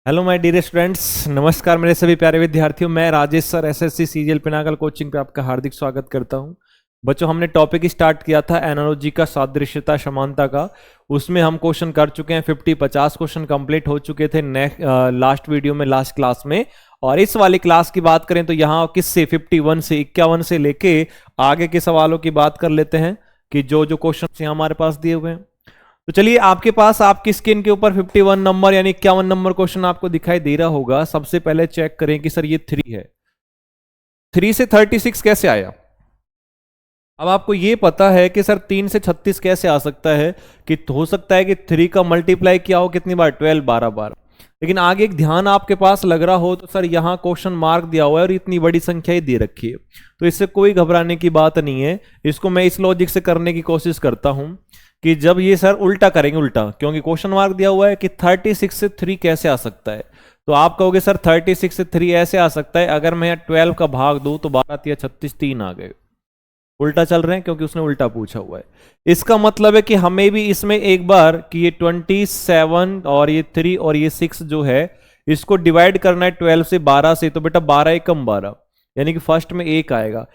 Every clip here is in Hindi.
हेलो माय डियर स्टूडेंट्स, नमस्कार मेरे सभी प्यारे विद्यार्थियों। मैं Rajesh sir SSC CGL Pinnacle coaching पे आपका हार्दिक स्वागत करता हूं। बच्चों, हमने टॉपिक स्टार्ट किया था एनालॉजी का, सादृश्यता समानता का। उसमें हम क्वेश्चन कर चुके हैं 50 क्वेश्चन कंप्लीट हो चुके थे लास्ट वीडियो में, लास्ट क्लास में। और इस वाली क्लास की बात करें तो यहाँ किससे 51 से 51 से लेके आगे के सवालों की बात कर लेते हैं कि जो जो क्वेश्चन हमारे पास दिए हुए हैं। तो चलिए, आपके पास आपकी स्क्रीन के ऊपर 51 नंबर यानी 51 नंबर क्वेश्चन आपको दिखाई दे रहा होगा। सबसे पहले चेक करें कि सर ये 3 है, 3 से 36 कैसे आया। अब आपको ये पता है कि सर 3 से 36 कैसे आ सकता है, कि हो सकता है कि 3 का मल्टीप्लाई किया हो कितनी बार, 12 12 बार। लेकिन आगे एक ध्यान आपके पास लग रहा हो तो सर यहाँ क्वेश्चन मार्क दिया हुआ है और इतनी बड़ी संख्या ही दे रखी है, तो इससे कोई घबराने की बात नहीं है। इसको मैं इस लॉजिक से करने की कोशिश करता हूं कि जब ये सर उल्टा करेंगे, उल्टा क्योंकि क्वेश्चन मार्क दिया हुआ है कि 36 से 3 कैसे आ सकता है। तो आप कहोगे सर 36 से 3 ऐसे आ सकता है, अगर मैं 12 का भाग दूं तो 12 या 36 3 आ गए। उल्टा चल रहे हैं क्योंकि उसने उल्टा पूछा हुआ है। इसका मतलब है कि हमें भी इसमें एक बार कि ये 27 और ये 3 और ये 6 जो है इसको डिवाइड करना है 12 से, 12 से। तो बेटा 12 एकम 12 यानी कि फर्स्ट में 1 आएगा।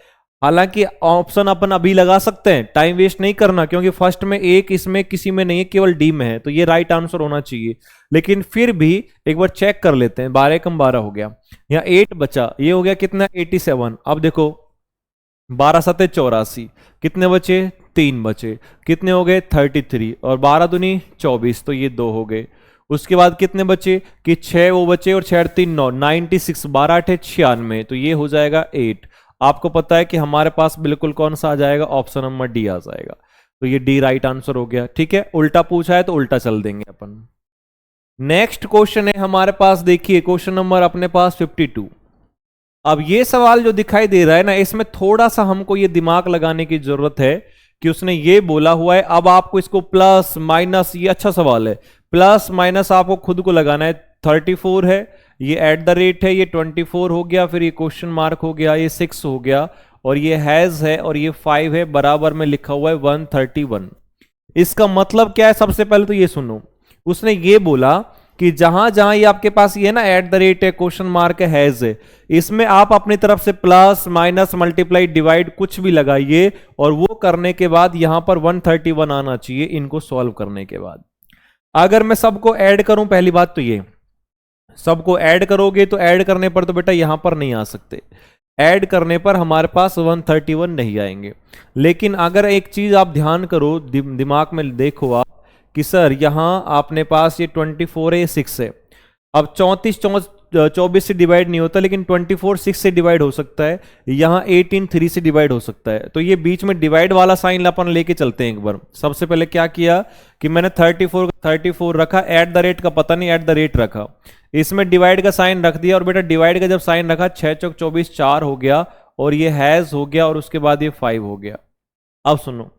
हालांकि ऑप्शन अपन अभी लगा सकते हैं, टाइम वेस्ट नहीं करना, क्योंकि फर्स्ट में 1 इसमें किसी में नहीं है, केवल डी में है, तो ये राइट आंसर होना चाहिए। लेकिन फिर भी एक बार चेक कर लेते हैं। 12 एकम 12 हो गया, यहाँ 8 बचा, ये हो गया कितना, 87। अब देखो 12 सते 84, कितने बचे, 3 बचे, कितने हो गए 33, और 12 दूनी 24, तो ये 2 हो गए। उसके बाद कितने बचे कि 6 वो बचे और 6 3 9, 96, 12 8 96, तो ये हो जाएगा 8। आपको पता है कि हमारे पास बिल्कुल कौन सा आ जाएगा, ऑप्शन नंबर डी आ जाएगा। तो ये डी राइट आंसर हो गया। ठीक है, उल्टा पूछा है तो उल्टा चल देंगे अपन। नेक्स्ट क्वेश्चन है हमारे पास, देखिए क्वेश्चन नंबर अपने पास 52। अब ये सवाल जो दिखाई दे रहा है ना, इसमें थोड़ा सा हमको ये दिमाग लगाने की जरूरत है कि उसने ये बोला हुआ है। अब आपको इसको प्लस माइनस, ये अच्छा सवाल है, प्लस माइनस आपको खुद को लगाना है। 34 है, ये एट द रेट है, ये 24 हो गया, फिर ये क्वेश्चन मार्क हो गया, ये 6 हो गया, और ये हैज है, और ये 5 है, बराबर में लिखा हुआ है 131। इसका मतलब क्या है, सबसे पहले तो ये सुनो। उसने ये बोला कि जहां जहां ये आपके पास ये ना एट द रेट है, क्वेश्चन मार्क है, हैज है, इसमें आप अपनी तरफ से प्लस माइनस मल्टीप्लाई डिवाइड कुछ भी लगाइए, और वो करने के बाद यहां पर 131 आना चाहिए इनको सॉल्व करने के बाद। अगर मैं सबको ऐड करूं, पहली बात तो ये, सबको ऐड करोगे तो ऐड करने पर तो बेटा यहां पर नहीं आ सकते, ऐड करने पर हमारे पास 131 नहीं आएंगे। लेकिन अगर एक चीज आप ध्यान करो, दिमाग में देखो आप कि सर यहां आपने पास ये 24 है, ये 6 है। अब 34 24 से डिवाइड नहीं होता, लेकिन 24 6 से डिवाइड हो सकता है, यहां 18 3 से डिवाइड हो सकता है। तो ये बीच में डिवाइड वाला साइन अपन लेके चलते हैं एक बार। सबसे पहले क्या किया कि मैंने 34 रखा, एट द रेट का पता नहीं, एट द रेट रखा, इसमें डिवाइड का साइन रख दिया, और बेटा डिवाइड का जब साइन रखा 6 चौक 24 4 हो गया, और ये हैज हो गया, और उसके बाद ये 5 हो गया। अब सुनो,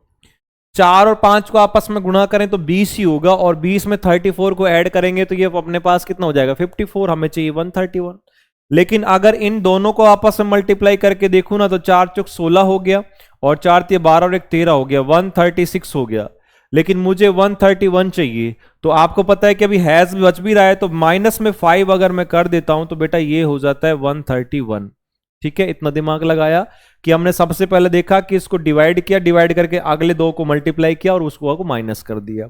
4 और 5 को आपस में गुणा करें तो 20 ही होगा, और 20 में 34 को ऐड करेंगे तो ये अपने पास कितना हो जाएगा, 54। हमें चाहिए 131। लेकिन अगर इन दोनों को आपस में मल्टीप्लाई करके देखूं ना, तो 4 चौक 16 हो गया, और 4 3 12 और 1 13 हो गया, 136 हो गया। लेकिन मुझे 131 चाहिए, तो आपको पता है कि अभी हैज बच भी रहा है, तो माइनस में 5 अगर मैं कर देता हूं तो बेटा ये हो जाता है 131। ठीक है, इतना दिमाग लगाया कि हमने सबसे पहले देखा कि इसको डिवाइड किया, डिवाइड करके अगले 2 को मल्टीप्लाई किया, और उसको माइनस कर दिया।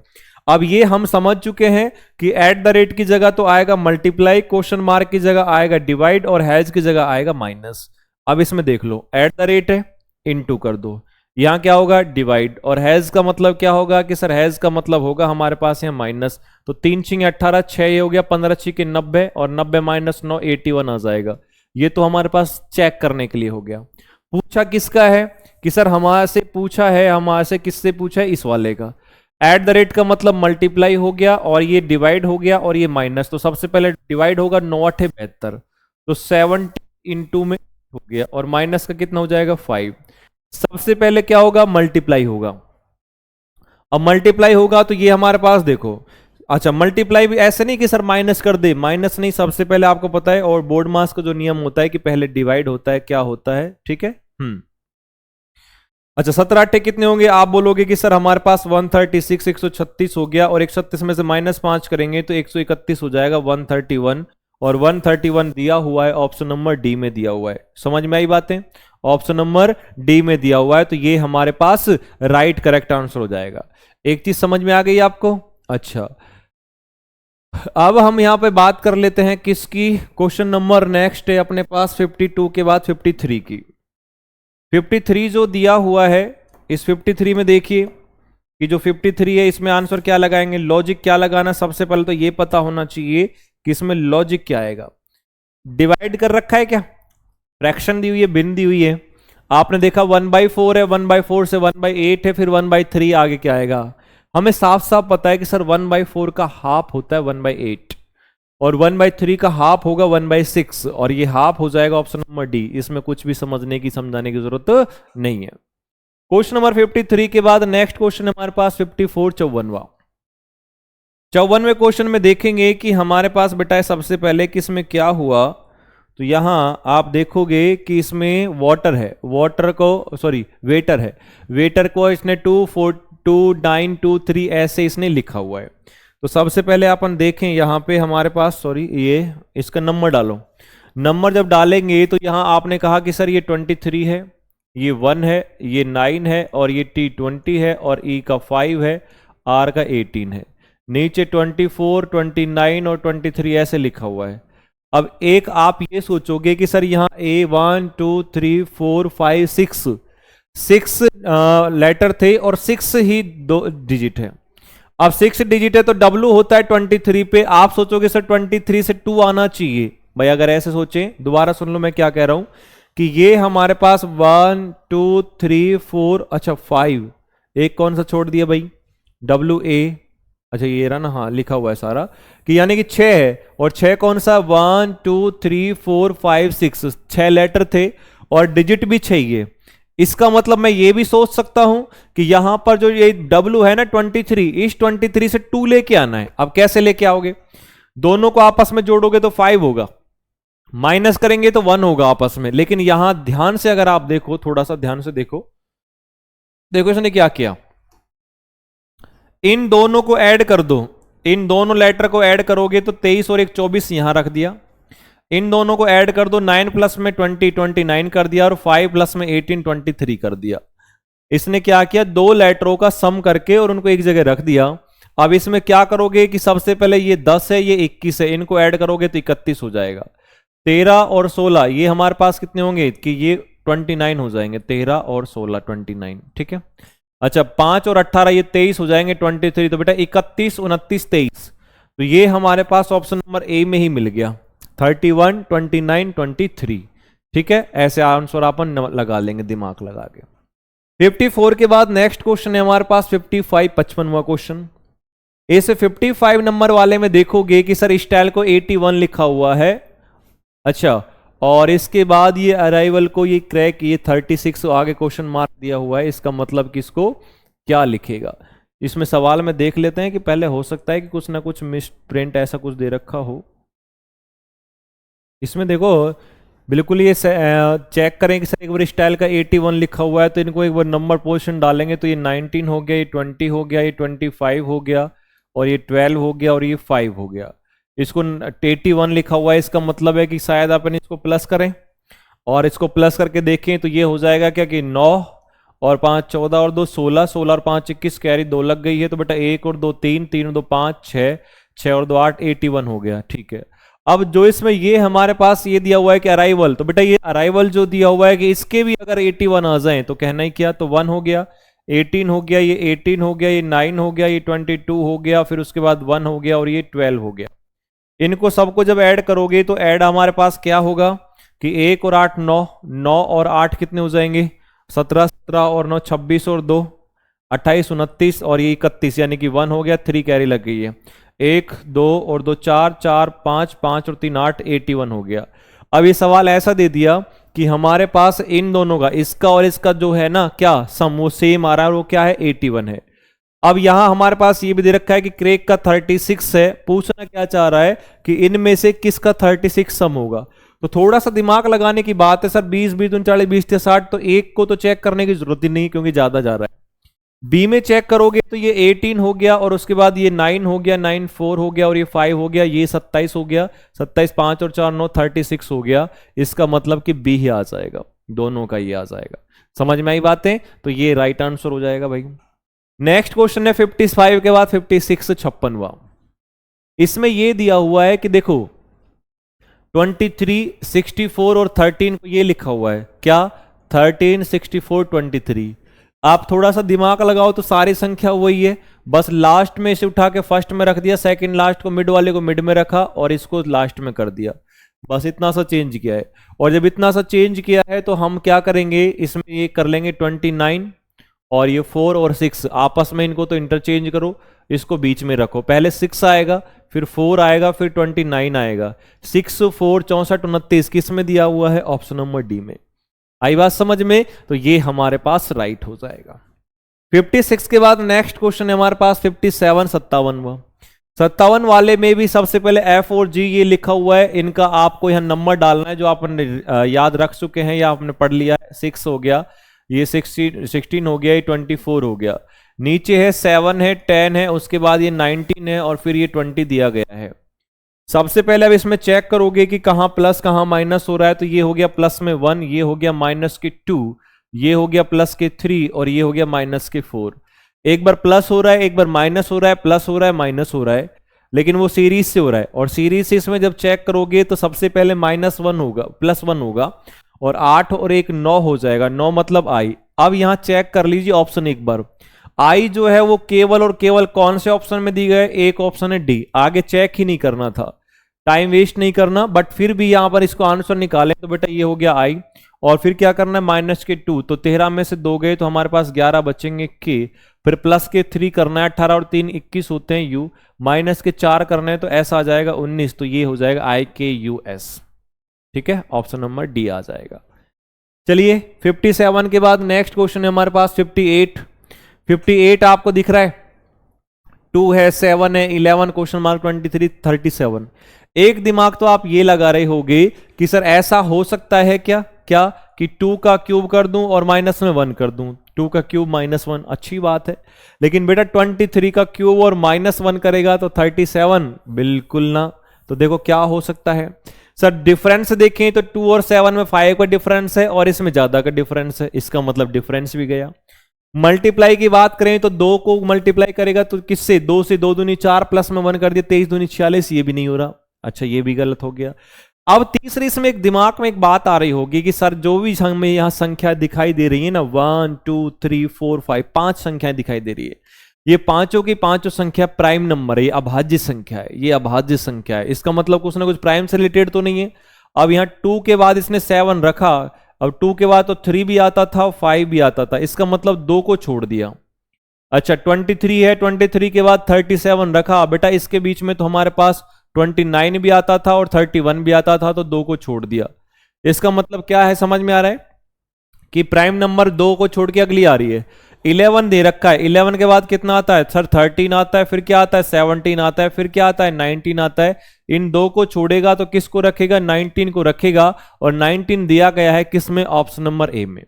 अब ये हम समझ चुके हैं कि एट द रेट की जगह तो आएगा मल्टीप्लाई, क्वेश्चन मार्क की जगह आएगा डिवाइड, और हैज की जगह आएगा माइनस। अब इसमें देख लो, एट द रेट है, इनटू कर दो, यहां क्या होगा डिवाइड, और हैज का मतलब क्या होगा कि सर हैज का मतलब होगा हमारे पास यहां माइनस। तो 3 6 18, 6 ये हो गया, 15 6 के 90, और 90 माइनस 9 81 आ जाएगा। ये तो हमारे पास चेक करने के लिए हो गया। पूछा किसका है कि सर हमारे से पूछा है, हमारे से किससे पूछा है, इस वाले का। एट द रेट का मतलब मल्टीप्लाई हो गया, और ये डिवाइड हो गया, और ये माइनस। तो सबसे पहले डिवाइड होगा, 9 8 72, तो 70 इंटू में हो गया, और माइनस का कितना हो जाएगा 5। सबसे पहले क्या होगा, मल्टीप्लाई होगा। अब मल्टीप्लाई होगा तो ये हमारे पास देखो, अच्छा मल्टीप्लाई भी ऐसे नहीं कि सर माइनस कर दे, माइनस नहीं, सबसे पहले आपको पता है, और बोर्ड मास का जो नियम होता है कि पहले डिवाइड होता है, क्या होता है, ठीक है। अच्छा 17 8 कितने होंगे? आप बोलोगे कि सर हमारे पास 136 136 हो गया, और 136 में से -5 करेंगे तो 131 हो जाएगा, 131। और 131 दिया हुआ है ऑप्शन नंबर डी में दिया हुआ है। समझ में आई बातें? ऑप्शन नंबर डी में दिया हुआ है, तो ये हमारे पास राइट करेक्ट आंसर हो जाएगा। एक चीज समझ में आ गई आपको? अच्छा, अब हम यहां पे बात कर लेते हैं किसकी। क्वेश्चन नंबर नेक्स्ट है अपने पास 52 के बाद 53 की। 53 जो दिया हुआ है, इस 53 में देखिए कि जो 53 है इसमें आंसर क्या लगाएंगे, लॉजिक क्या लगाना। सबसे पहले तो ये पता होना चाहिए कि इसमें लॉजिक क्या आएगा। डिवाइड कर रखा है क्या? फ्रैक्शन दी हुई है, भिन्न दी हुई है। आपने देखा 1/4 है, 1/4 से 1/8 है, फिर 1/3 आगे क्या आएगा। हमें साफ साफ पता है कि सर 1/4 का हाफ होता है 1/8, और 1/3 का हाफ होगा 1/6, और ये हाफ हो जाएगा ऑप्शन नंबर डी। इसमें कुछ भी समझने की समझाने की जरूरत नहीं है। क्वेश्चन नंबर 53 के बाद नेक्स्ट क्वेश्चन हमारे पास 54 54वां। 54वें क्वेश्चन में देखेंगे कि हमारे पास बेटा सबसे पहले कि इसमें क्या हुआ। तो यहां आप देखोगे कि इसमें वाटर है, वाटर को सॉरी वेटर है, वेटर को इसने 2 4 2 9 2 3 ऐसे इसने लिखा हुआ है। तो सबसे पहले अपन देखें यहां पे हमारे पास सॉरी ये इसका नंबर डालो। नंबर जब डालेंगे तो यहां आपने कहा कि सर ये 23 है, ये 1 है, ये 9 है, और ये T 20 है, और E का 5 है, R का 18 है। नीचे 24 29 और 23 ऐसे लिखा हुआ है। अब एक आप ये सोचोगे कि सर यहाँ A 1 2 3 4 5 6 लेटर थे, और 6 ही 2 डिजिट है। अब 6 डिजिट है तो W होता है 23 पे। आप सोचोगे सर 23 से 2 आना चाहिए। भाई अगर ऐसे सोचें, दोबारा सुन लो मैं क्या कह रहा हूं, कि ये हमारे पास 1 2 3 4 अच्छा 5, एक कौन सा छोड़ दिया भाई, WA, अच्छा ये रहा ना, हाँ लिखा हुआ है सारा, कि यानी कि 6 है, और 6 कौन सा 1 2 3 4 5 6, 6 लेटर थे और डिजिट भी 6 ही है। इसका मतलब मैं ये भी सोच सकता हूं कि यहां पर जो ये W है ना 23, इस 23 से 2 लेके आना है। अब कैसे लेके आओगे? दोनों को आपस में जोड़ोगे तो 5 होगा, माइनस करेंगे तो 1 होगा आपस में। लेकिन यहां ध्यान से अगर आप देखो, थोड़ा सा ध्यान से देखो, देखो इसने क्या किया, इन दोनों को ऐड कर दो। इन दोनों लेटर को ऐड करोगे तो 23 और 1 24 यहां रख दिया। इन दोनों को ऐड कर दो, 9 प्लस में 20 29 कर दिया, और 5 प्लस में 18 23 कर दिया। इसने क्या किया, दो लेटरों का सम करके और उनको एक जगह रख दिया। अब इसमें क्या करोगे कि सबसे पहले ये 10 है, ये 21 है, इनको ऐड करोगे तो 31 हो जाएगा। 13 और 16 ये हमारे पास कितने होंगे कि ये 29 हो जाएंगे, 13 और 16 29, ठीक है। अच्छा 5 और 18 ये 23 हो जाएंगे, 23, तो बेटा 31 29 23, तो ये हमारे पास ऑप्शन नंबर ए में ही मिल गया, 31 29 23, ठीक है। ऐसे आंसर अपन लगा लेंगे दिमाग लगा के। 54 के बाद नेक्स्ट क्वेश्चन है हमारे पास 55 55वां क्वेश्चन। ऐसे 55 नंबर वाले में देखोगे कि सर स्टाइल को 81 लिखा हुआ है, अच्छा, और इसके बाद ये अराइवल को ये क्रैक ये 36 आगे क्वेश्चन मार्क दिया हुआ है। इसका मतलब कि इसको क्या लिखेगा। इसमें सवाल में देख लेते हैं कि पहले हो सकता है कि कुछ ना कुछ मिस प्रिंट ऐसा कुछ दे रखा हो। इसमें देखो बिल्कुल ये चेक करें कि सर एक बार स्टाइल का 81 लिखा हुआ है, तो इनको एक बार नंबर पोजीशन डालेंगे तो ये 19 हो गया, ये 20 हो गया, ये 25 हो गया, और ये 12 हो गया, और ये 5 हो गया। इसको 81 लिखा हुआ है, इसका मतलब है कि शायद अपन इसको प्लस करें, और इसको प्लस करके देखें तो ये हो जाएगा क्या कि 9 और 5 14 और 2 16, 16 और 5 21, कैरी 2 लग गई है, तो बेटा 1 और 2 3, 3 और 2 5 6, 6 और 2 8, 81 हो गया, ठीक है। अब जो इसमें ये हमारे पास ये दिया हुआ है कि अराइवल, तो बेटा ये अराइवल जो दिया हुआ है कि इसके भी अगर 81 आ जाए तो कहना ही क्या, तो 1 हो गया, 18 हो गया, ये 18 हो गया, ये 9 हो गया, ये 22 हो गया, फिर उसके बाद 1 हो गया, और ये 12 हो गया। इनको सबको जब ऐड करोगे तो ऐड हमारे पास क्या होगा कि 1 और 8 9, 9 और 8 कितने हो जाएंगे 17, 17 और 9 26 और 2 28 29, और ये 31, यानी कि 1 हो गया, 3 कैरी लग गई है, 1 2 और 2 4 4 5 5 और 3 8, 81 हो गया। अब ये सवाल ऐसा दे दिया कि हमारे पास इन दोनों का, इसका और इसका जो है ना क्या सम, वो सेम आ रहा है, और वो क्या है 81 है। अब यहां हमारे पास ये भी दे रखा है कि क्रेक का 36 है, पूछना क्या चाह रहा है कि इनमें से किसका 36 सम होगा। तो थोड़ा सा दिमाग लगाने की बात है सर, 20 20 39 20 60, तो एक को तो चेक करने की जरूरत ही नहीं क्योंकि ज्यादा जा रहा है। बी में चेक करोगे तो ये 18 हो गया, और उसके बाद ये 9 हो गया, 9 4 हो गया, और ये 5 हो गया, ये 27 हो गया, 27 5 और 4 9 36 हो गया। इसका मतलब कि बी ही आ जाएगा, दोनों का ही आ जाएगा। समझ में आई बातें? तो ये राइट आंसर हो जाएगा भाई। नेक्स्ट क्वेश्चन है 55 के बाद 56 56वां। इसमें ये दिया हुआ है कि देखो 23 64 और 13 को ये लिखा हुआ है क्या, 13 64 23। आप थोड़ा सा दिमाग लगाओ तो सारी संख्या वही है, बस लास्ट में इसे उठा के फर्स्ट में रख दिया, सेकंड लास्ट को मिड वाले को मिड में रखा और इसको लास्ट में कर दिया, बस इतना सा चेंज किया है। और जब इतना सा चेंज किया है तो हम क्या करेंगे, इसमें ये कर लेंगे 29 और ये 4 और 6 आपस में इनको तो इंटरचेंज करो, इसको बीच में रखो। पहले 6 आएगा, फिर 4 आएगा, फिर 29 आएगा। 6 4 64 29 किस में दिया हुआ है, ऑप्शन नंबर डी में। आई बात समझ में? तो ये हमारे पास राइट हो जाएगा। 56 के बाद नेक्स्ट क्वेश्चन है हमारे पास 57 57वां। 57 वाले में भी सबसे पहले एफ और जी ये लिखा हुआ है, इनका आपको यहाँ नंबर डालना है जो आपने याद रख चुके हैं या आपने पढ़ लिया है। 6 हो गया, ये 16 हो गया, ये 24 हो गया, नीचे है 7 है, 10 है, उसके बाद ये 19 है और फिर ये 20 दिया गया है। सबसे पहले अब इसमें चेक करोगे कि कहां प्लस कहां माइनस हो रहा है, तो ये हो गया प्लस में 1, ये हो गया माइनस के 2, ये हो गया प्लस के 3 और ये हो गया माइनस के 4। एक बार प्लस हो रहा है, एक बार माइनस हो रहा है, प्लस हो रहा है, माइनस हो रहा है, लेकिन वो सीरीज से हो रहा है। और सीरीज से इसमें जब चेक करोगे तो सबसे पहले -1 होगा, +1 होगा, और 8 और 1 9 हो जाएगा, 9 मतलब आई। अब यहां चेक कर लीजिए ऑप्शन एक बार, आई जो है वो केवल और केवल कौन से ऑप्शन में दी गए, एक ऑप्शन है डी। आगे चेक ही नहीं करना था, टाइम वेस्ट नहीं करना, बट फिर भी यहां पर इसको आंसर निकालें तो बेटा ये हो गया आई, और फिर क्या करना है माइनस के 2, तो 13 में से 2 गए तो हमारे पास 11 बचेंगे के, फिर प्लस के 3 करना है, 18 और 3 21 होते हैं यू, माइनस के 4 करना है तो एस आ जाएगा 19, तो ये हो जाएगा IKUS। ठीक है, ऑप्शन नंबर डी आ जाएगा। चलिए 57 के बाद नेक्स्ट क्वेश्चन है हमारे पास 58। 58 आपको दिख रहा है, 2 है, 7 है, 11 क्वेश्चन मार्क 23 37। एक दिमाग तो आप ये लगा रहे होगे कि सर ऐसा हो सकता है क्या क्या कि 2 का क्यूब कर दूं और माइनस में 1 कर दूं, 2 का क्यूब -1, अच्छी बात है, लेकिन बेटा 23 का क्यूब और -1 करेगा तो 37, बिल्कुल ना। तो देखो क्या हो सकता है सर, डिफरेंस देखें तो 2 और 7 में 5 का डिफरेंस है और इसमें ज्यादा का डिफरेंस है, इसका मतलब डिफरेंस भी गया। मल्टीप्लाई की बात करें तो 2 को मल्टीप्लाई करेगा तो किससे, 2 से 2 दूनी 4, प्लस में 1 कर दिया, 23 दूनी 46, ये भी नहीं हो रहा, अच्छा ये भी गलत हो गया। अब तीसरी इसमें एक दिमाग में एक बात आ रही होगी कि सर जो भी हमें यहां संख्या दिखाई दे रही है ना, 1 2 3 4 5, 5 संख्याएं दिखाई दे रही है, ये पांचों की पांचों संख्या प्राइम नंबर है, ये अभाज्य संख्या है, ये अभाज्य संख्या है, इसका मतलब कुछ ना कुछ प्राइम से रिलेटेड तो नहीं है। अब यहां 2 के बाद इसने 7 रखा, अब 2 के बाद तो 3 भी आता था, 5 भी आता था, इसका मतलब 2 को छोड़ दिया। अच्छा 23 है, 23 के बाद 37 रखा, बेटा इसके बीच में तो हमारे पास 29 भी आता था और 31 भी आता था, तो 2 को छोड़ दिया। इसका मतलब क्या है, समझ में आ रहा है कि प्राइम नंबर 2 को छोड़ के अगली आ रही है। 11 दे रखा है, 11 के बाद कितना आता है सर, 13 आता है, फिर क्या आता है 17 आता है, फिर क्या आता है 19 आता है। इन 2 को छोड़ेगा तो किसको रखेगा, 19 को रखेगा, और 19 दिया गया है किसमें, ऑप्शन नंबर ए में।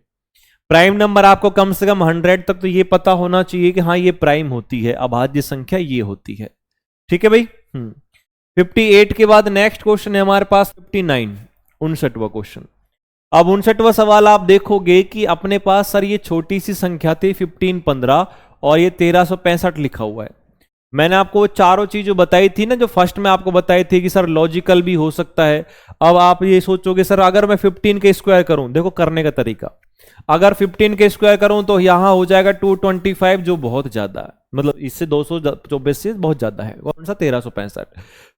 प्राइम नंबर आपको कम से कम 100 तक तो ये पता होना चाहिए कि हाँ ये प्राइम होती है, अभाज्य संख्या ये होती है। ठीक है भाई। 58 के बाद नेक्स्ट क्वेश्चन है हमारे पास 59, 59वां क्वेश्चन। अब 59वां सवाल आप देखोगे कि अपने पास सर ये छोटी सी संख्या थी 1515 और ये 1365 लिखा हुआ है। मैंने आपको वो चारों चीजें बताई थी ना, जो फर्स्ट में आपको बताई थी कि सर लॉजिकल भी हो सकता है। अब आप ये सोचोगे सर अगर मैं 15 के स्क्वायर करूं, देखो करने का तरीका, अगर 15 के स्क्वायर करूं तो यहां हो जाएगा 225, जो बहुत ज्यादा है, मतलब इससे 224 से बहुत ज्यादा है, कौन सा 1365।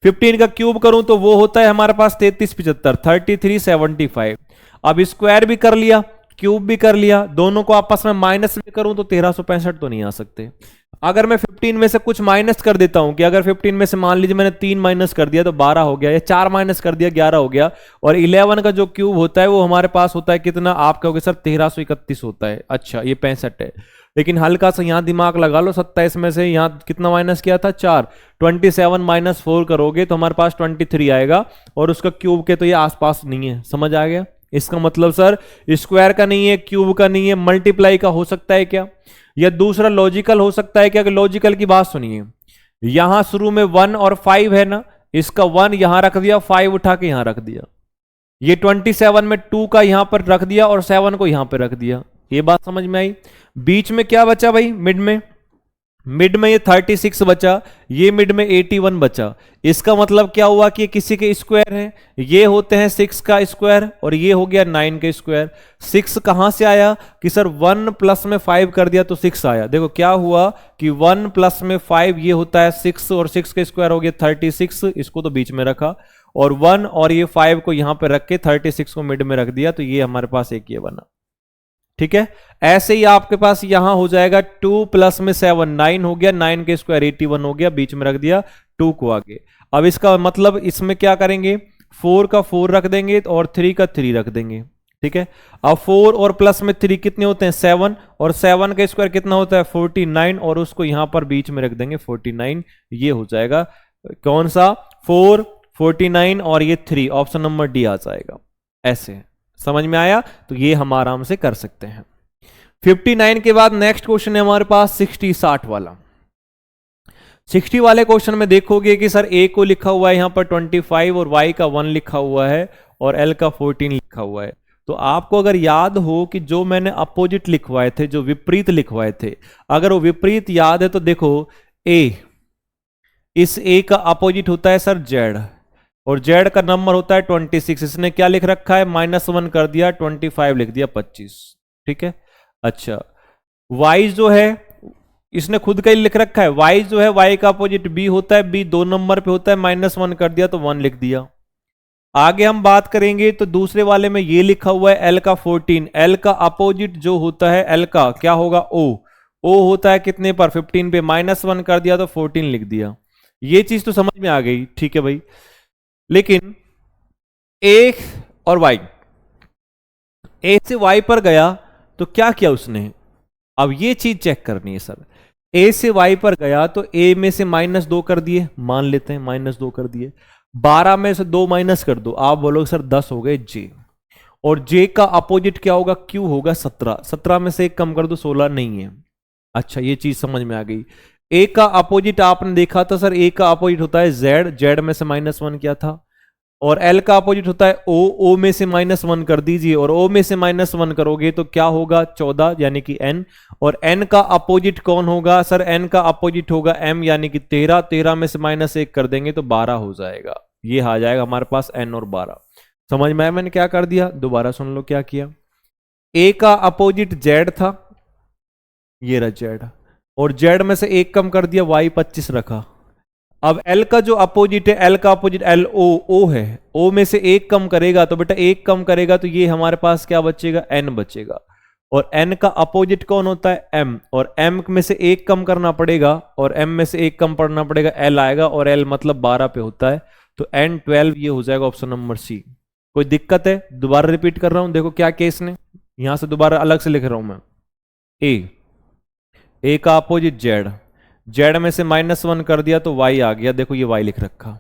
15 का क्यूब करूं तो वो होता है हमारे पास 3375, 3375। अब स्क्वायर भी कर लिया, क्यूब भी कर लिया, दोनों को आपस में माइनस भी करूं तो 1365 तो नहीं आ सकते। अगर मैं 15 में से कुछ माइनस कर देता हूं कि अगर 15 में से मान लीजिए मैंने 3 माइनस कर दिया तो 12 हो गया, या 4 माइनस कर दिया 11 हो गया, और 11 का जो क्यूब होता है वो हमारे पास होता है कितना, आप कहोगे सर 1331 होता है, अच्छा ये 65 है। लेकिन हल्का सा यहाँ दिमाग लगा लो, 27 में से यहाँ कितना माइनस किया था 4, 27 माइनस 4 करोगे तो हमारे पास 23 आएगा, और उसका क्यूब के तो ये आसपास नहीं है। समझ आ गया? इसका मतलब सर स्क्वायर का नहीं है, क्यूब का नहीं है, मल्टीप्लाई का हो सकता है क्या? या दूसरा लॉजिकल हो सकता है क्या? कि लॉजिकल की बात सुनिए, यहां शुरू में 1 और 5 है ना, इसका 1 यहां रख दिया, 5 उठा के यहां रख दिया, ये 27 में 2 का यहां पर रख दिया और 7 को यहां पर रख दिया। ये बात समझ में आई? बीच में क्या बचा भाई? मिड में ये 36 बचा, ये मिड में 81 बचा। इसका मतलब क्या हुआ कि ये किसी के स्क्वायर है, ये होते हैं 6 का स्क्वायर और ये हो गया 9 का स्क्वायर। 6 कहां से आया कि सर 1 प्लस में 5 कर दिया तो 6 आया। देखो क्या हुआ कि 1 प्लस में 5 ये होता है 6, और 6 का स्क्वायर हो गया 36, इसको तो बीच में रखा, और 1 और ये 5 को यहां पे रख के 36 को मिड में रख दिया, तो ये हमारे पास एक ये बना। ठीक है, ऐसे ही आपके पास यहां हो जाएगा 2 प्लस में 7 9 हो गया, 9 के स्क्वायर 81 हो गया, बीच में रख दिया 2 को आगे। अब इसका मतलब इसमें क्या करेंगे, 4 का 4 रख देंगे और 3 का 3 रख देंगे। ठीक है, अब 4 और प्लस में 3 कितने होते हैं 7, और 7 का स्क्वायर कितना होता है 49, और उसको यहां पर बीच में रख देंगे 49। ये हो जाएगा कौन सा 4 49 और ये 3, ऑप्शन नंबर डी आ जाएगा। ऐसे समझ में आया? तो ये हम आराम से कर सकते हैं। 59 के बाद नेक्स्ट क्वेश्चन है हमारे पास 60 वाला। 60 वाले क्वेश्चन में देखोगे कि सर ए को लिखा हुआ है यहां पर 25 और वाई का 1 लिखा हुआ है और एल का 14 लिखा हुआ है। तो आपको अगर याद हो कि जो मैंने अपोजिट लिखवाए थे, जो विपरीत लिखवाए थे, अगर वो विपरीत याद है तो देखो ए, इस ए का अपोजिट होता है सर जेड, और जेड का नंबर होता है 26। इसने क्या लिख रखा है -1 कर दिया, 25 लिख दिया 25। ठीक है, अच्छा वाई जो है इसने खुद का ही लिख रखा है, वाई जो है वाई का अपोजिट बी होता है, बी 2 नंबर पे होता है, -1 कर दिया तो 1 लिख दिया। आगे हम बात करेंगे तो दूसरे वाले में ये लिखा हुआ है एल का 14, एल का अपोजिट जो होता है एल का क्या होगा ओ, ओ होता है कितने पर 15 पे, -1 कर दिया तो 14 लिख दिया। ये चीज तो समझ में आ गई। ठीक है भाई, लेकिन ए और वाई, ए से वाई पर गया तो क्या किया उसने, अब ये चीज चेक करनी है सर। ए से वाई पर गया तो ए में से -2 कर दिए, मान लेते हैं -2 कर दिए, 12 में से 2 माइनस कर दो, आप बोलोगे सर 10 हो गए जे, और जे का अपोजिट क्या होगा क्यू होगा 17, 17 में से 1 कम कर दो 16 नहीं है। अच्छा ये चीज समझ में आ गई। ए का अपोजिट आपने देखा था सर, ए का अपोजिट होता है जेड, जेड में से -1 किया था, और एल का अपोजिट होता है ओ, ओ में से -1 कर दीजिए, और ओ में से -1 करोगे तो क्या होगा 14 यानी कि एन, और एन का अपोजिट कौन होगा सर, एन का अपोजिट होगा एम यानी कि 13, 13 में से -1 कर देंगे तो 12 हो जाएगा। ये आ जाएगा हमारे पास एन और 12। समझ में आया मैंने क्या कर दिया? दोबारा सुन लो क्या किया। ए का अपोजिट जेड था, ये रहा जेड, और जेड में से 1 कम कर दिया, वाई 25 रखा। अब L का जो अपोजिट है, L का अपोजिट L O, O है, O में से 1 कम करेगा तो बेटा 1 कम करेगा तो ये हमारे पास क्या बचेगा N बचेगा, और N का अपोजिट कौन होता है M, और M में से 1 कम करना पड़ेगा और M में से 1 कम करना पड़ेगा, L आएगा, और L मतलब 12 पे होता है तो N 12, ये हो जाएगा ऑप्शन नंबर सी। कोई दिक्कत है? दोबारा रिपीट कर रहा हूं, देखो क्या केस ने, यहां से दोबारा अलग से लिख रहा हूं मैं। ए का अपोजिट जेड, जेड में से -1 कर दिया तो वाई आ गया, देखो ये वाई लिख रखा।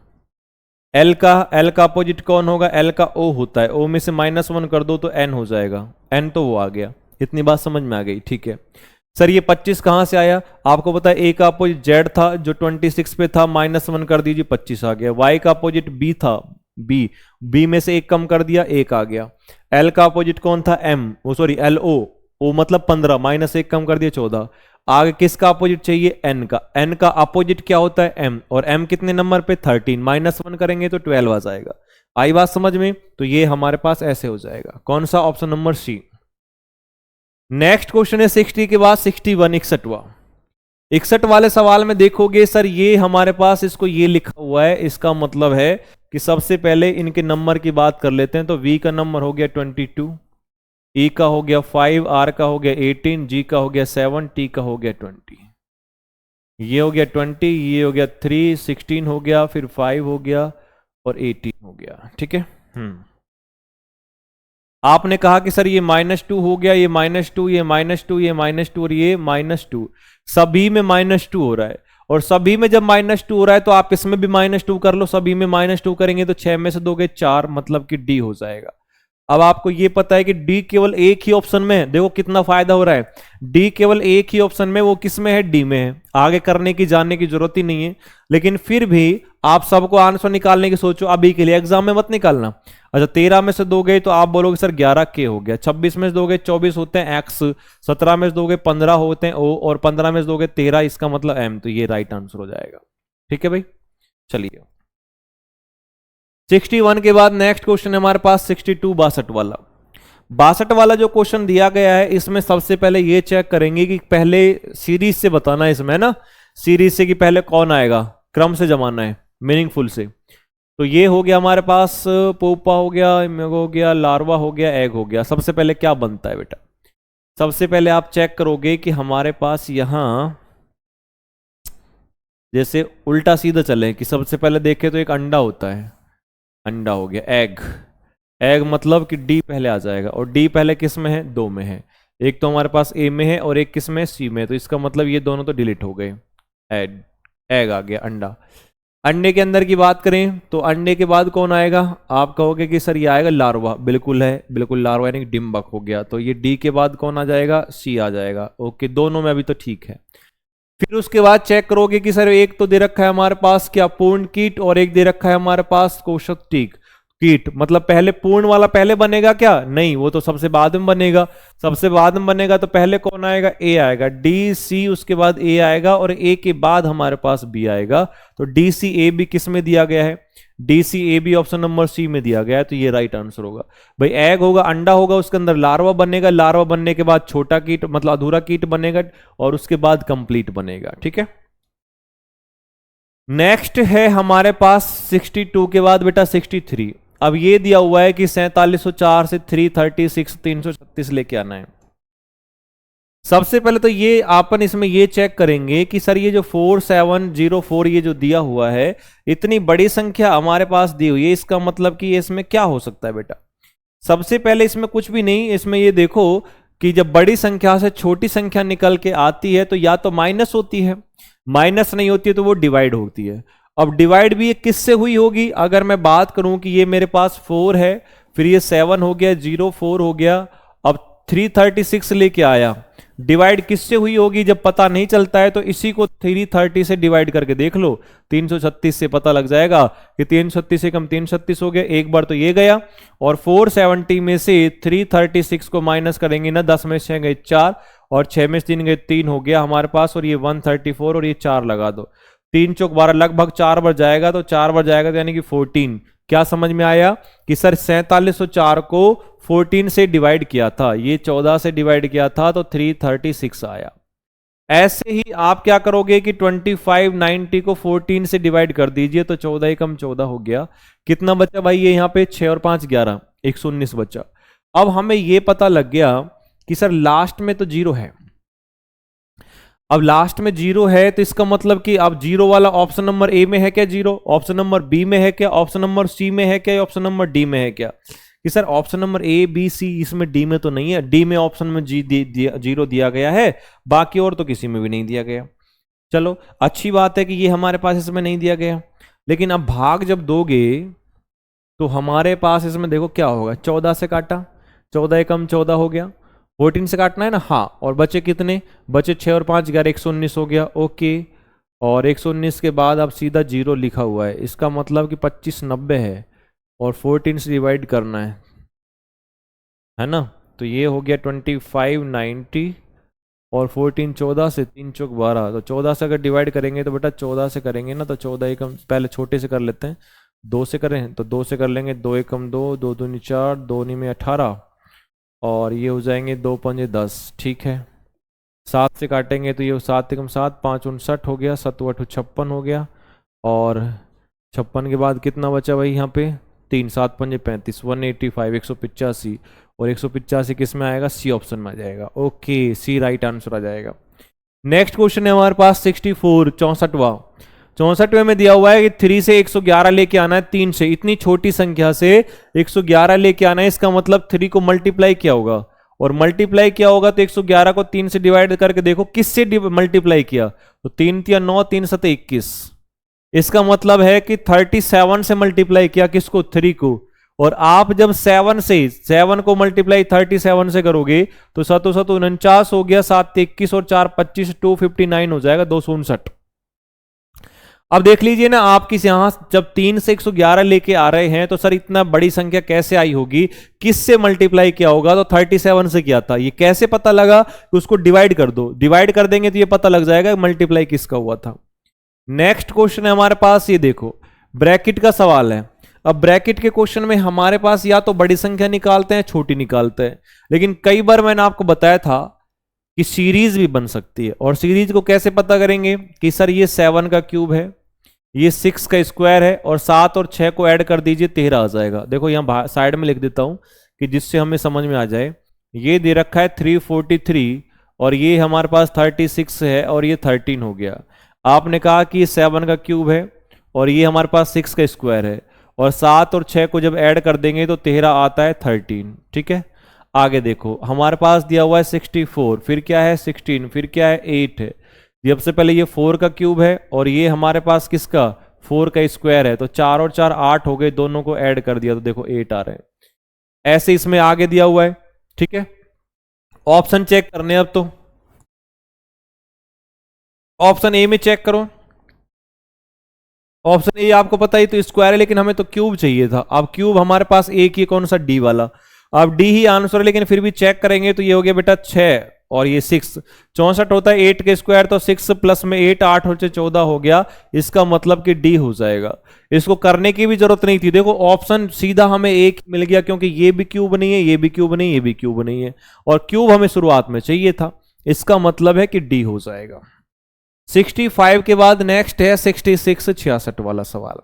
एल का अपोजिट कौन होगा, एल का ओ होता है, ओ में से -1 कर दो तो एन हो जाएगा, एन तो वो आ गया। इतनी बात समझ में आ गई? ठीक है सर, ये 25 कहां से आया? आपको पता है ए का अपोजिट जेड था जो 26 पे था, -1 कर दीजिए 25 आ गया। वाई का अपोजिट बी था, बी, बी में से 1 कम कर दिया 1 आ गया। एल का अपोजिट कौन था एम, वो सॉरी एल ओ, ओ मतलब 15, -1 कम कर दिया 14। आगे किसका अपोजिट चाहिए? एन का, एन का अपोजिट क्या होता है एम, और एम कितने नंबर पे 13, -1 करेंगे तो 12 आ जाएगा। आई बात समझ में? तो ये हमारे पास ऐसे हो जाएगा, कौन सा? Option number C. Next question है 60 के बाद 61, 61वां। 61 वाले सवाल में देखोगे सर ये हमारे पास इसको ये लिखा हुआ है, इसका मतलब है कि सबसे पहले इनके नंबर की बात कर लेते हैं। तो V का नंबर हो गया 22, E का हो गया 5, R का हो गया 18, G का हो गया 7, T का हो गया 20। ये हो गया 20, ये हो गया 3, 16 हो गया, फिर 5 हो गया और 18 हो गया। ठीक है, आपने कहा कि सर ये -2 हो गया, ये -2, ये -2, ये -2 और ये -2, सभी में -2 हो रहा है। और सभी में जब -2 हो रहा है तो आप इसमें भी -2 कर लो, सभी में -2 करेंगे तो 6 में से दोगे 4, मतलब कि डी हो जाएगा। अब आपको ये पता है कि डी केवल एक ही ऑप्शन में है, देखो कितना फायदा हो रहा है। डी केवल एक ही ऑप्शन में, वो किस में है, डी में है। आगे करने की जानने की जरूरत ही नहीं है, लेकिन फिर भी आप सबको आंसर निकालने की सोचो, अभी के लिए एग्जाम में मत निकालना। अच्छा 13 में से दोगे तो आप बोलोगे सर 11 के हो गया, 26 में से दोगे 24 होते हैं एक्स, 17 में से दोगे 15 होते हैं ओ, और 15 में से दोगे 13, इसका मतलब एम। तो ये राइट आंसर हो जाएगा। ठीक है भाई, चलिए 61 के बाद नेक्स्ट क्वेश्चन है हमारे पास 62, 62 वाला। 62 वाला जो क्वेश्चन दिया गया है, इसमें सबसे पहले ये चेक करेंगे कि पहले सीरीज से बताना है इसमें, है ना, सीरीज से कि पहले कौन आएगा, क्रम से जमाना है, मीनिंगफुल से। तो ये हो गया हमारे पास, पोपा हो गया, इमेगो हो गया, लार्वा हो गया, एग हो गया। सबसे पहले क्या बनता है बेटा, सबसे पहले आप चेक करोगे कि हमारे पास यहां जैसे उल्टा सीधा चले, कि सबसे पहले देखें तो एक अंडा होता है, अंडा हो गया एग। एग मतलब कि डी पहले आ जाएगा, और डी पहले किस में है, 2 में है। एक तो हमारे पास ए में है और एक किस में, सी में है। तो इसका मतलब ये दोनों तो डिलीट हो गए, एग, एग आ गया, अंडा। अंडे के अंदर की बात करें तो अंडे के बाद कौन आएगा, आप कहोगे कि सर ये आएगा लार्वा, बिल्कुल है, बिल्कुल लार्वा यानी डिम्बक हो गया। तो ये डी के बाद कौन आ जाएगा, सी आ जाएगा। ओके, दोनों में अभी तो ठीक है। फिर उसके बाद चेक करोगे कि सर एक तो दे रखा है हमारे पास क्या, पूर्ण कीट, और एक दे रखा है हमारे पास कोशक टीक कीट। मतलब पहले पूर्ण वाला पहले बनेगा क्या, नहीं, वो तो सबसे बाद में बनेगा। सबसे बाद में बनेगा तो पहले कौन आएगा, ए आएगा, डी सी, उसके बाद ए आएगा, और ए के बाद हमारे पास बी आएगा। तो डी सी ए बी किस में दिया गया है, D C A B option number C में दिया गया है। तो ये राइट आंसर होगा भाई। एग होगा, अंडा होगा, उसके अंदर लार्वा बनेगा, लार्वा बनने के बाद छोटा कीट मतलब अधूरा कीट बनेगा, और उसके बाद कंप्लीट बनेगा। ठीक है, नेक्स्ट है हमारे पास 62 के बाद बेटा 63। अब ये दिया हुआ है कि 4704 से 336 336 लेके आना है। सबसे पहले तो ये आपन इसमें ये चेक करेंगे कि सर ये जो 4704 ये जो दिया हुआ है, इतनी बड़ी संख्या हमारे पास दी हुई है, इसका मतलब कि इसमें क्या हो सकता है बेटा। सबसे पहले इसमें कुछ भी नहीं, इसमें ये देखो कि जब बड़ी संख्या से छोटी संख्या निकल के आती है तो या तो माइनस होती है, माइनस नहीं होती है तो वो डिवाइड होती है। अब डिवाइड भी किससे हुई होगी, अगर मैं बात करूं कि ये मेरे पास 4 है, फिर ये 7 हो गया, 0 4 हो गया, अब 336 लेके आया, डिवाइड किससे हुई होगी, जब पता नहीं चलता है तो इसी को 330 से डिवाइड करके देख लो, 336 से पता लग जाएगा कि 336 से कम 336 हो गया, एक बार तो ये गया। और 470 में से 336 को माइनस करेंगे ना, 10 में 6 गए 4, और 6 में 3 गए 3 हो गया हमारे पास, और ये 134, और ये 4 लगा दो, 3 चौक 12, लगभग 4 बार जाएगा, तो 4 बार जाएगा तो यानी कि 14। क्या समझ में आया कि सर 4704 को 14 से डिवाइड किया था, ये 14 से डिवाइड किया था, तो 336 आया। ऐसे ही आप क्या करोगे कि 2590 को 14 से डिवाइड कर दीजिए, तो 14 ही कम 14 हो गया। कितना बचा भाई, ये यहां पे 6 और 5 11, 119 बचा। अब हमें ये पता लग गया कि सर लास्ट में तो 0 है। अब लास्ट में 0 है तो इसका मतलब कि अब 0 वाला ऑप्शन नंबर ए में है क्या, 0 ऑप्शन नंबर बी में है क्या, ऑप्शन नंबर सी में है क्या, ऑप्शन नंबर डी में है क्या। कि sir option number A B C इसमें डी में तो नहीं है, डी में ऑप्शन में 0 दिया गया है, बाकी और तो किसी में भी नहीं दिया गया। चलो अच्छी बात है कि ये हमारे पास इसमें नहीं दिया गया, लेकिन अब भाग जब दोगे तो हमारे पास इसमें देखो क्या होगा, 14 से काटा, 14 कम 14 हो गया, 14 से काटना है ना, हाँ, और बचे कितने, बचे 6 और 5 11, 119 हो गया। ओके, और 119 के बाद अब सीधा 0 लिखा हुआ है, इसका मतलब कि 2590 है, और 14 से डिवाइड करना है ना। तो ये हो गया 2590, और 14 14 से 3 चौक 12, तो 14 से अगर डिवाइड करेंगे तो बेटा 14 से करेंगे ना, तो 14 एकम पहले छोटे से कर लेते हैं, 2 से करें तो 2 से कर लेंगे, 2 एकम 2, 2 दूनी 4, 2 में 18, और ये हो जाएंगे 2 पंजे 10। ठीक है, 7 से काटेंगे तो ये 7 एकम 7, 5 59 हो गया, 7 8 56 हो गया, और 56 के बाद कितना बचा भाई यहाँ पे, 3 7 पंजे 35, 185, 185, और 185 किस में आएगा, सी ऑप्शन में आ जाएगा। ओके, सी राइट आंसर आ जाएगा। नेक्स्ट क्वेश्चन है हमारे पास 64, 64वां। 64वें में दिया हुआ है कि 3 से 111 लेके आना है 3 से, इतनी छोटी संख्या से 111 लेके आना है, इसका मतलब 3 को मल्टीप्लाई किया होगा, और मल्टीप्लाई किया होगा तो 111 को 3 से डिवाइड करके देखो किससे मल्टीप्लाई किया, तो 3 तिया 9, 3 सते 21, इसका मतलब है कि 37 से मल्टीप्लाई किया, किसको, 3 को। और आप जब 7 को मल्टीप्लाई 37 से करोगे तो 7 7 49 हो गया, 7 21 और 4 25, 259 हो जाएगा, 259। अब देख लीजिए ना, आपकी यहां जब 3 से 111 लेके आ रहे हैं तो सर इतना बड़ी संख्या कैसे आई होगी, किससे मल्टीप्लाई किया होगा, तो 37 से किया था। ये कैसे पता लगा, कि उसको डिवाइड कर दो, डिवाइड कर देंगे तो ये पता लग जाएगा मल्टीप्लाई किसका हुआ था। नेक्स्ट क्वेश्चन है हमारे पास, ये देखो ब्रैकेट का सवाल है। अब ब्रैकेट के क्वेश्चन में हमारे पास या तो बड़ी संख्या निकालते हैं, छोटी निकालते हैं, लेकिन कई बार मैंने आपको बताया था कि सीरीज भी बन सकती है। और सीरीज को कैसे पता करेंगे, कि सर ये 7 का क्यूब है, ये 6 का स्क्वायर है, और 7 और 6 को ऐड कर दीजिए 13 आ जाएगा। देखो यहां साइड में लिख देता हूं कि जिससे हमें समझ में आ जाए। ये दे रखा है 343, और ये हमारे पास 36 है, और ये 13 हो गया। आपने कहा कि ये 7 का क्यूब है, और ये हमारे पास 6 का स्क्वायर है, और 7 और 6 को जब ऐड कर देंगे तो 13 आता है 13। ठीक है, आगे देखो हमारे पास दिया हुआ है 64, फिर क्या है 16, फिर क्या है 8 है। सबसे पहले ये 4 का क्यूब है, और ये हमारे पास किसका, 4 का स्क्वायर है, तो 4 और 4 8 हो गए, दोनों को ऐड कर दिया तो देखो 8 आ रहे हैं। ऐसे इसमें आगे दिया हुआ है। ठीक है, ऑप्शन चेक करने अब तो ऑप्शन ए में चेक करो। ऑप्शन ए आपको पता ही तो स्क्वायर है, लेकिन हमें तो क्यूब चाहिए था। अब क्यूब हमारे पास एक ही, कौन सा, डी वाला। अब डी ही आंसर है, लेकिन फिर भी चेक करेंगे तो ये हो गया बेटा 6, और ये 6, 64 होता है 8 के स्क्वायर, तो 6 प्लस में 8, 8 हो 14 हो गया, इसका मतलब कि डी हो जाएगा। इसको करने की भी जरूरत नहीं थी, देखो ऑप्शन सीधा हमें एक मिल गया, क्योंकि ये भी क्यूब नहीं है, ये भी क्यूब नहीं, ये भी क्यूब नहीं है, और क्यूब हमें शुरुआत में चाहिए था, इसका मतलब है कि डी हो जाएगा। 65 के बाद नेक्स्ट है 66, 66 वाला सवाल।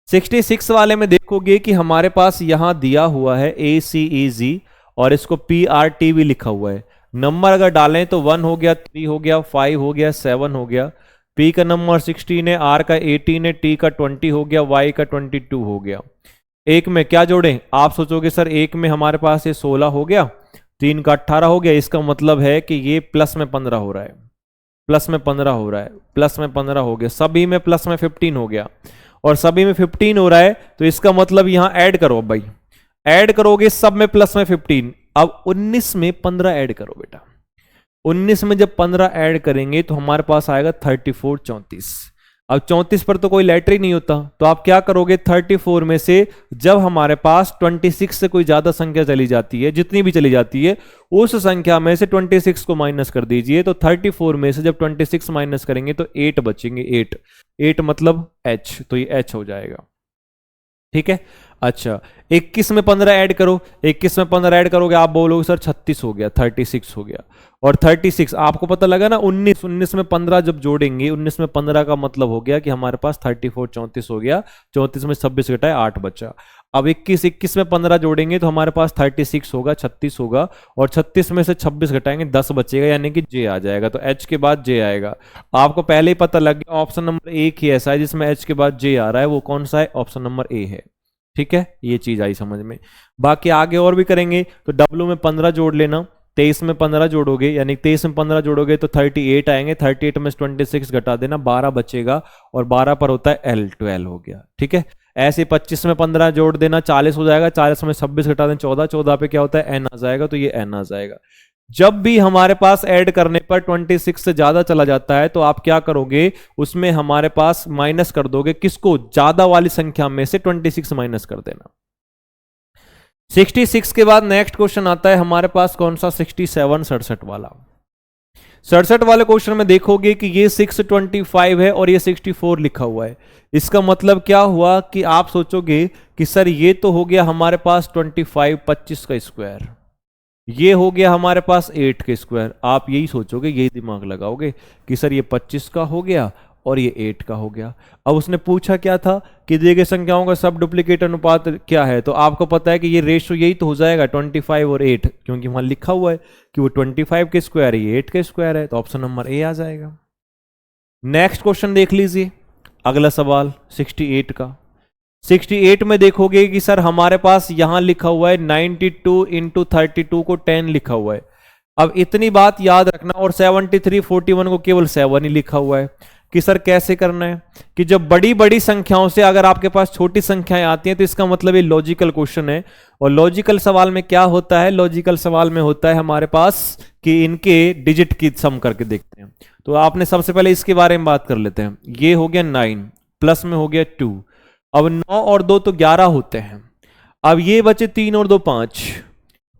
66 वाले में देखोगे कि हमारे पास यहां दिया हुआ है ACEG, और इसको PRT भी लिखा हुआ है। नंबर अगर डालें तो 1 हो गया, 3 हो गया, 5 हो गया, 7 हो गया। P का नंबर 16 है, R का 18 है, T का 20 हो गया, Y का 22 हो गया। एक में क्या जोड़ें, आप सोचोगे सर एक में हमारे पास ये 16 हो गया, 3 का 18 हो गया, इसका मतलब है कि ये प्लस में 15 हो रहा है, प्लस में 15 हो रहा है, प्लस में 15 हो गया, सभी में प्लस में 15 हो गया, और सभी में 15 हो रहा है, तो इसका मतलब यहां ऐड करो भाई, ऐड करोगे सब में प्लस में 15। अब 19 में 15 ऐड करो बेटा, 19 में जब 15 ऐड करेंगे तो हमारे पास आएगा 34, 34। अब 34 पर तो कोई लेटर ही नहीं होता, तो आप क्या करोगे, 34 में से जब हमारे पास 26 से कोई ज्यादा संख्या चली जाती है, जितनी भी चली जाती है, उस संख्या में से 26 को माइनस कर दीजिए। तो 34 में से जब 26 माइनस करेंगे तो 8 बचेंगे, 8, 8 मतलब H, तो ये H हो जाएगा। ठीक है, अच्छा 21 में 15 ऐड करो, 21 में 15 ऐड करोगे, आप बोलोगे सर 36 हो गया, 36 हो गया, और 36 आपको पता लगा ना, 19 में 15 जब जोड़ेंगे, 19 में 15 का मतलब हो गया कि हमारे पास 34, 34 हो गया, 34 में 26 घटाए 8 बचा। अब 21 में 15 जोड़ेंगे तो हमारे पास 36 होगा, 36 होगा, और 36 में से 26 घटाएंगे 10 बचेगा, यानी कि J आ जाएगा। तो H के बाद J आएगा। आपको पहले ही पता लग गया ऑप्शन नंबर एक ही ऐसा है जिसमें H के बाद J आ रहा है, वो कौन सा है, ऑप्शन नंबर ए है। ठीक है, ये चीज आई समझ में। बाकी आगे और भी करेंगे, तो W में 15 जोड़ लेना, 23 में 15 जोड़ोगे, यानी 23 में 15 जोड़ोगे तो 38 आएंगे, 38 में 26 घटा देना, 12 बचेगा, और 12 पर होता है L, 12 हो गया। ठीक है, ऐसे 25 में 15 जोड़ देना, 40 हो जाएगा, 40 में 26 घटा देना, 14, 14 पे क्या होता है, N आ जाएगा, तो ये N आ जाएगा। जब भी हमारे पास ऐड करने पर 26 से ज्यादा चला जाता है तो आप क्या करोगे, उसमें हमारे पास माइनस कर दोगे, किसको, ज्यादा वाली संख्या में से 26 माइनस कर देना। 66 के बाद नेक्स्ट क्वेश्चन आता है हमारे पास कौन सा, 67, 67 वाला। 67 वाले क्वेश्चन में देखोगे कि ये 625 है और ये 64 लिखा हुआ है। इसका मतलब क्या हुआ कि आप सोचोगे कि सर ये तो हो गया हमारे पास 25, 25 का स्क्वायर, ये हो गया हमारे पास 8 के स्क्वायर। आप यही सोचोगे, यही दिमाग लगाओगे कि सर ये 25 का हो गया और ये 8 का हो गया। अब उसने पूछा क्या था कि दिए गए संख्याओं का सब डुप्लीकेट अनुपात क्या है, तो आपको पता है कि ये रेशियो यही तो हो जाएगा 25 और 8, क्योंकि वहां लिखा हुआ है कि वो 25 के स्क्वायर है, ये 8 के स्क्वायर है, तो ऑप्शन नंबर ए आ जाएगा। नेक्स्ट क्वेश्चन देख लीजिए। अगला सवाल 68 का। 68 में देखोगे कि सर हमारे पास यहां लिखा हुआ है 92 इंटू 32 को 10 लिखा हुआ है। अब इतनी बात याद रखना, और 73 41 को केवल 7 ही लिखा हुआ है कि सर कैसे करना है कि जब बड़ी बड़ी संख्याओं से अगर आपके पास छोटी संख्याएं आती हैं तो इसका मतलब ये लॉजिकल क्वेश्चन है। और लॉजिकल सवाल में क्या होता है, लॉजिकल सवाल में होता है हमारे पास कि इनके डिजिट की सम करके देखते हैं। तो आपने सबसे पहले इसके बारे में बात कर लेते हैं। ये हो गया 9 प्लस में हो गया 2। अब 9 और 2 तो 11 होते हैं। अब ये बचे 3 और 2 5।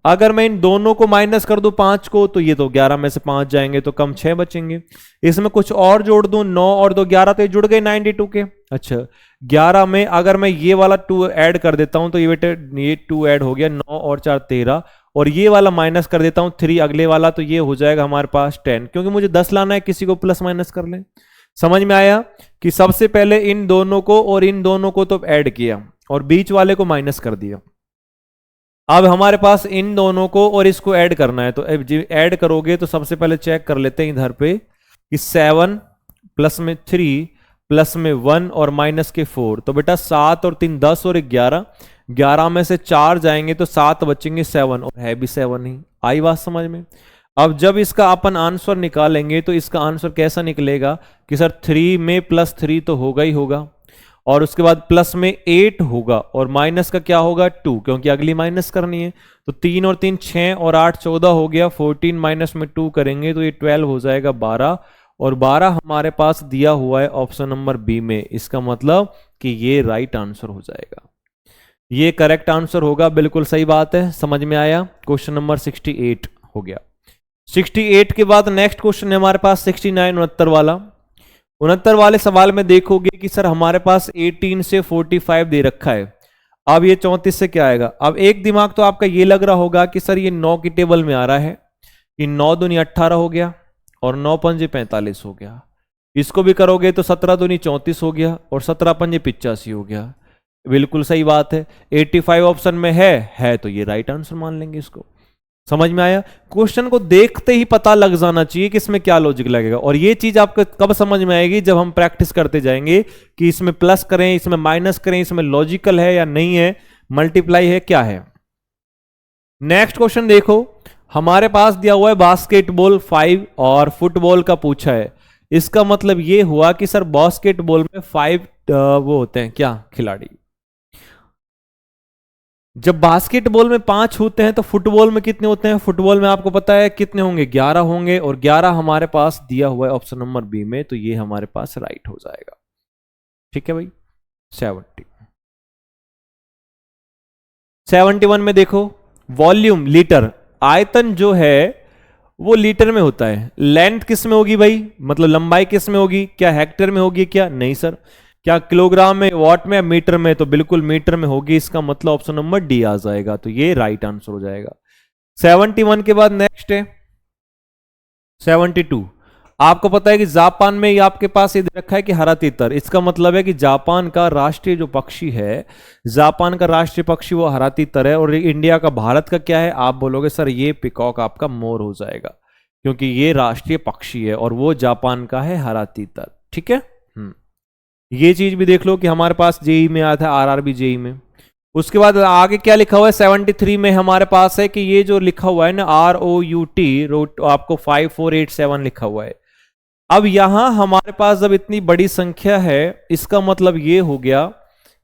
अगर मैं इन दोनों को माइनस कर दूं 5 को तो ये तो 11 में से 5 जाएंगे तो कम 6 बचेंगे। इसमें कुछ और जोड़ दूं, 9 और 2 11 तो ये जुड़ गए 92 के। अच्छा 11 में अगर मैं ये वाला 2 ऐड कर देता हूं तो ये बेटे ये 2 ऐड हो गया, 9 और 4 13, और ये वाला माइनस कर देता हूं 3 अगले वाला, तो ये हो जाएगा हमारे पास 10, क्योंकि मुझे 10 लाना है, किसी को प्लस माइनस कर ले। समझ में आया कि सबसे पहले इन दोनों को और इन दोनों को तो ऐड किया और बीच वाले को माइनस कर दिया। अब हमारे पास इन दोनों को और इसको ऐड करना है, तो ऐड करोगे तो सबसे पहले चेक कर लेते हैं इधर पे कि 7 प्लस में 3 प्लस में 1 और माइनस के 4, तो बेटा 7 और 3 10 और 11, 11 में से 4 जाएंगे तो 7 बचेंगे 7, और है भी 7 ही। आई बात समझ में। अब जब इसका अपन आंसर निकालेंगे तो इसका आंसर कैसा निकलेगा कि सर 3 में प्लस 3 तो होगा ही होगा, और उसके बाद प्लस में 8 होगा, और माइनस का क्या होगा 2, क्योंकि अगली माइनस करनी है। तो 3 और 3 6 और 8 14 हो गया, 14 माइनस में 2 करेंगे तो ये 12 हो जाएगा 12, और 12 हमारे पास दिया हुआ है ऑप्शन नंबर बी में। इसका मतलब कि ये राइट आंसर हो जाएगा, ये करेक्ट आंसर होगा। बिल्कुल सही बात है, समझ में आया। क्वेश्चन नंबर 68 हो गया। 68 के बाद नेक्स्ट क्वेश्चन है हमारे पास 69 69 वाला। 69 वाले सवाल में देखोगे कि सर हमारे पास 18 से 45 दे रखा है। अब ये 34 से क्या आएगा। अब एक दिमाग तो आपका ये लग रहा होगा कि सर ये 9 की टेबल में आ रहा है कि 9 दूनी 18 हो गया और 9 पंजे 45 हो गया। इसको भी करोगे तो 17 दूनी 34 हो गया और 17 पंजे 85 हो गया। बिल्कुल सही बात है, 85 ऑप्शन में है तो ये राइट आंसर मान लेंगे इसको। समझ में आया। क्वेश्चन को देखते ही पता लग जाना चाहिए कि इसमें क्या लॉजिक लगेगा, और ये चीज आपको कब समझ में आएगी, जब हम प्रैक्टिस करते जाएंगे कि इसमें प्लस करें, इसमें माइनस करें, इसमें लॉजिकल है या नहीं है, मल्टीप्लाई है क्या है। नेक्स्ट क्वेश्चन देखो, हमारे पास दिया हुआ है बास्केटबॉल 5 और फुटबॉल का पूछा है। इसका मतलब ये हुआ कि सर बास्केटबॉल में 5 वो होते हैं क्या खिलाड़ी। जब बास्केटबॉल में 5 होते हैं तो फुटबॉल में कितने होते हैं। फुटबॉल में आपको पता है कितने होंगे, 11 होंगे, और 11 हमारे पास दिया हुआ है ऑप्शन नंबर बी में, तो ये हमारे पास राइट हो जाएगा। ठीक है भाई। 71 में देखो, वॉल्यूम लीटर, आयतन जो है वो लीटर में होता है। लेंथ किस में होगी भाई, मतलब लंबाई किस में होगी, क्या हेक्टेयर में होगी क्या, नहीं सर। क्या किलोग्राम में, वॉट में, मीटर में, तो बिल्कुल मीटर में होगी। इसका मतलब ऑप्शन नंबर डी आ जाएगा, तो ये राइट आंसर हो जाएगा। 71 के बाद नेक्स्ट है 72। आपको पता है कि जापान में ये आपके पास ये दे रखा है कि हरा तीतर, इसका मतलब है कि जापान का राष्ट्रीय जो पक्षी है, जापान का राष्ट्रीय पक्षी वो हरा तीतर है। और इंडिया का, भारत का क्या है, आप बोलोगे सर ये पिकॉक आपका मोर हो जाएगा, क्योंकि ये राष्ट्रीय पक्षी है और वो जापान का है हरा तीतर। ठीक है। ये चीज भी देख लो कि हमारे पास जेई में आया था, आरआरबी जेई में। उसके बाद आगे क्या लिखा हुआ है 73 में हमारे पास है कि ये जो लिखा हुआ है ना ROUT, आपको 5487 लिखा हुआ है। अब यहां हमारे पास जब इतनी बड़ी संख्या है, इसका मतलब ये हो गया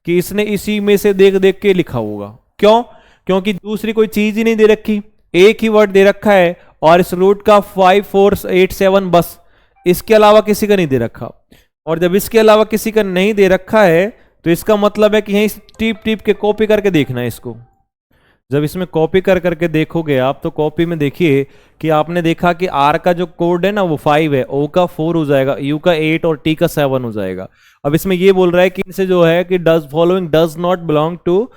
कि इसने इसी में से देख देख के लिखा होगा। क्यों, क्योंकि दूसरी कोई चीज ही नहीं दे रखी, एक ही वर्ड दे रखा है और इस रूट का 5487 बस, इसके अलावा किसी का नहीं दे रखा। और जब इसके अलावा किसी का नहीं दे रखा है तो इसका मतलब है कि यहीं टीप टीप के कॉपी करके देखना है इसको। जब इसमें कॉपी कर करके देखोगे आप, तो कॉपी में देखिए कि आपने देखा कि आर का जो कोड है ना वो 5 है, ओ का 4 हो जाएगा, यू का 8 और टी का 7 हो जाएगा। अब इसमें ये बोल रहा है कि इनसे जो है कि does following does not belong to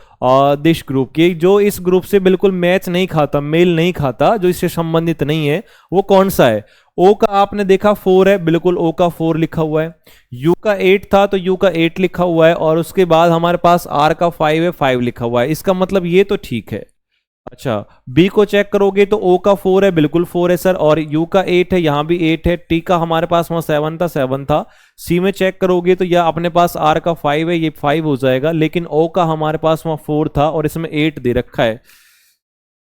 this group, कि जो इस ग्रुप से बिल्कुल मैच नहीं खाता, मेल नहीं खाता, जो इससे संबंधित नहीं है, वो कौन सा है। ओ का आपने देखा 4 है, बिल्कुल ओ का 4 लिखा हुआ है। यू का 8 था तो यू का 8 लिखा हुआ है, और उसके बाद हमारे पास आर का 5 है, 5 लिखा हुआ है। इसका मतलब ये तो ठीक है। अच्छा, बी को चेक करोगे तो ओ का 4 है, बिल्कुल 4 है सर, और यू का 8 है, यहां भी 8 है, टी का हमारे पास वहां 7 था, 7 था। सी में चेक करोगे तो यह अपने पास आर का 5 है, ये 5 हो जाएगा, लेकिन ओ का हमारे पास वहां 4 था और इसमें 8 दे रखा है।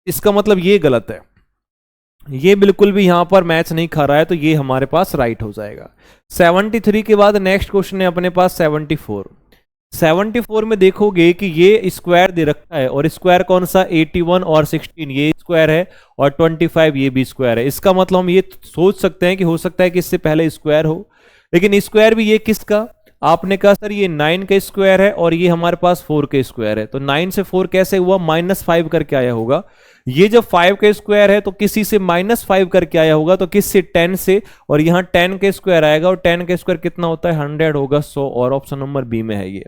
इसका मतलब ये गलत है, ये बिल्कुल भी यहां पर मैच नहीं खा रहा है, तो ये हमारे पास राइट हो जाएगा। 73 के बाद नेक्स्ट क्वेश्चन है अपने पास 74। 74 में देखोगे कि ये स्क्वायर दे रखा है, और स्क्वायर कौन सा, 81 और 16 ये स्क्वायर है, और 25 ये भी स्क्वायर है। इसका मतलब हम ये सोच सकते हैं कि हो सकता है कि इससे पहले स्क्वायर हो, लेकिन स्क्वायर भी ये किसका, आपने कहा सर ये 9 का स्क्वायर है और ये हमारे पास 4 का स्क्वायर है, तो 9 से 4 कैसे हुआ, -5 करके आया होगा। ये जब 5 का स्क्वायर है तो किसी से -5 करके आया होगा, तो किससे, 10 से, और यहाँ 10 का स्क्वायर आएगा, और 10 का स्क्वायर कितना होता है, 100 होगा, 100, और ऑप्शन नंबर बी में है ये।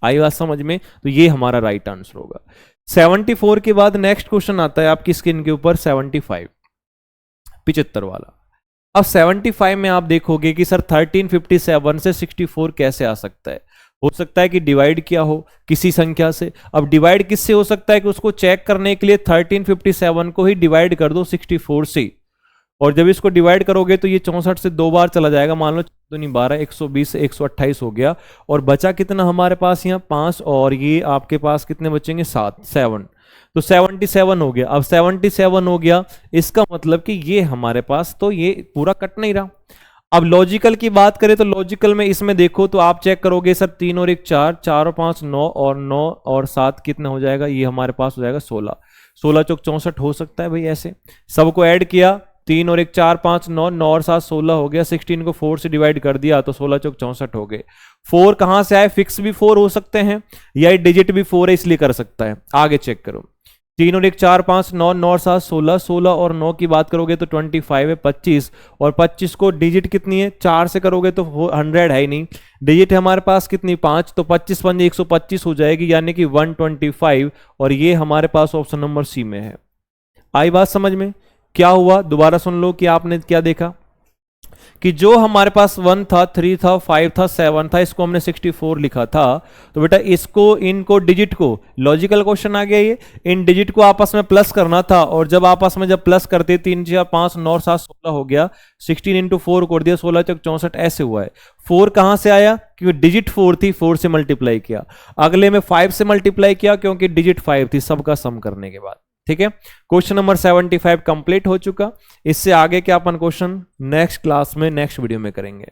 आई बात समझ में, तो ये हमारा राइट आंसर होगा। 74 के बाद नेक्स्ट क्वेश्चन आता है आपकी स्क्रीन के ऊपर 75, 75 वाला। अब 75 में आप देखोगे कि सर 1357 से 64 कैसे आ सकता है। हो सकता है कि डिवाइड किया हो किसी संख्या से। अब डिवाइड किससे हो सकता है, कि उसको चेक करने के लिए 1357 को ही डिवाइड कर दो 64 से, और जब इसको डिवाइड करोगे तो ये 64 से 2 बार चला जाएगा, मान लो 12 120 से 128 हो गया, और बचा कितना हमारे पास यहाँ 5, और ये आपके पास कितने बचेंगे, 7 तो 77 हो गया। अब 77 हो गया, इसका मतलब कि ये हमारे पास तो ये पूरा कट नहीं रहा। अब लॉजिकल की बात करें तो लॉजिकल में इसमें देखो तो आप चेक करोगे सर 3 और 1 4, 4 और 5 9, और 9 और 7 कितना हो जाएगा, ये हमारे पास हो जाएगा 16, 16 चौक 64 हो सकता है भाई ऐसे। सबको ऐड किया, 3 और 1 4 5 9, 9 और 7 16 हो गया, 16 को 4 से डिवाइड कर दिया तो 16 चौक 64 हो गए। 4 कहां से आए, फिक्स भी 4 हो सकते हैं या डिजिट भी 4 है इसलिए कर सकता है। आगे चेक करो, 3 और 1 4 5 9, 9 और 7 16, 16 और 9 की बात करोगे तो 25 है, 25, और 25 को डिजिट कितनी है, 4 से करोगे तो 100 है ही नहीं, डिजिट है हमारे पास कितनी 5, तो 25 पंजे 125 हो जाएगी, यानी कि 125, और ये हमारे पास ऑप्शन नंबर सी में है। आई बात समझ में, क्या हुआ दोबारा सुन लो कि आपने क्या देखा, कि जो हमारे पास 1 था, 3 था, 5 था, 7 था, इसको हमने 64 लिखा था, तो बेटा इसको, इनको डिजिट को, लॉजिकल क्वेश्चन आ गया ये, इन डिजिट को आपस में प्लस करना था, और जब आपस में जब प्लस करते 3 4 5 9 7 16 हो गया, 16 इंटू 4 कर दिया, 16 चौक 64 ऐसे हुआ है। 4 कहां से आया, क्योंकि डिजिट 4 थी, 4 से मल्टीप्लाई किया, अगले में 5 से मल्टीप्लाई किया क्योंकि डिजिट 5 थी, सबका सम करने के बाद। ठीक है, क्वेश्चन नंबर 75 कंप्लीट हो चुका। इससे आगे के अपन क्वेश्चन नेक्स्ट क्लास में नेक्स्ट वीडियो में करेंगे।